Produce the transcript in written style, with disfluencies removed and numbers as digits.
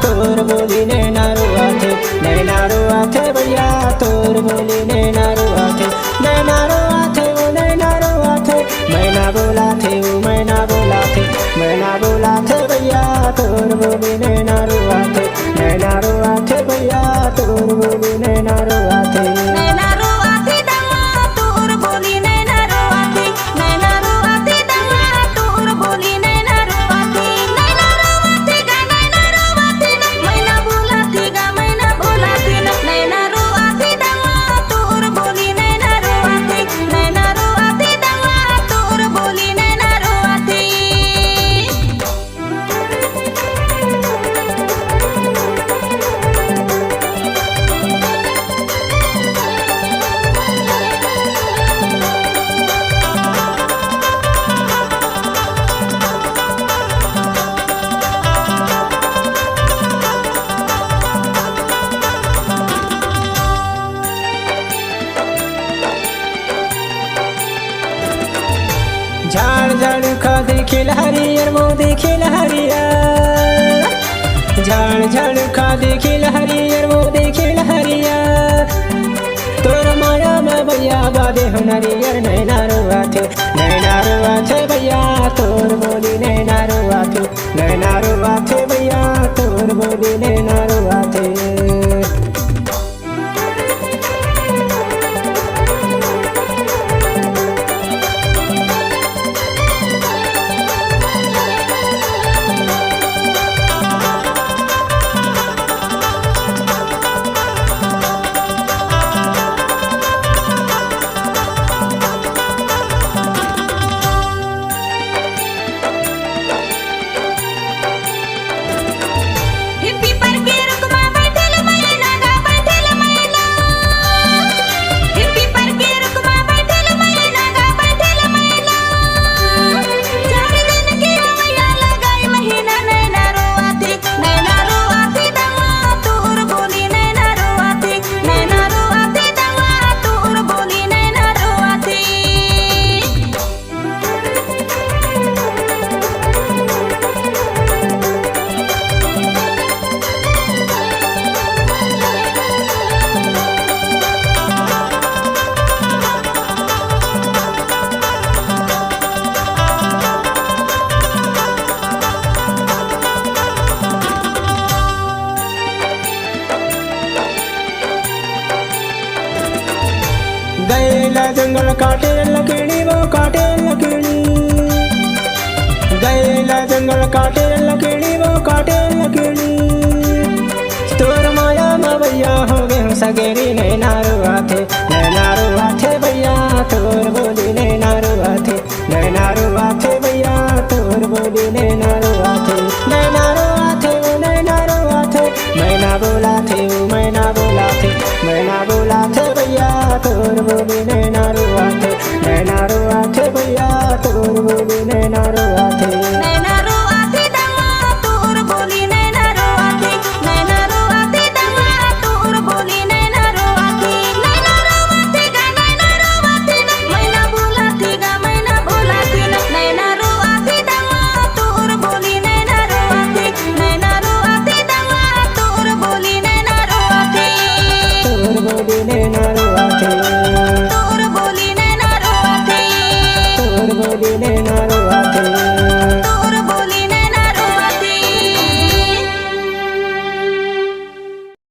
तोर बोली नैना रुआथे भैया तोर बोली नैना रुआथे वो नैना रुआथे मैना बोलाथे वो मैना बोलाथे भैया तोर बोली नैना रुआथे भैया तोर बोली नैना रुआथे। झाड़ झाड़ खा देखिल हरियर वो देखिल हरियर झाड़ झाड़ खा देखिल हरियर वो देखिल हरियर तोर माया में भैया बादे हो नरियर नैना रुआथे भैया तोर बोली नैना रुआथे भैया तोर बोली नैना रुआथे। गैला जंगल काटे लकड़ी वो काटे लकड़ी गैला जंगल काटे लकड़ी वो काटे लकड़ी तोर माया में भैया हो गए सगेरी नैना रुआथे भैया तोर बोली नैना रुआथे भैया तोर बोली नैना रुआथे वो नैना रुआथे मैना बोलाथे वो मैना बोलाथे भैया तोर बोली नैना रुआथे भैया तोर बोली नैना रुआथे। बोली नैना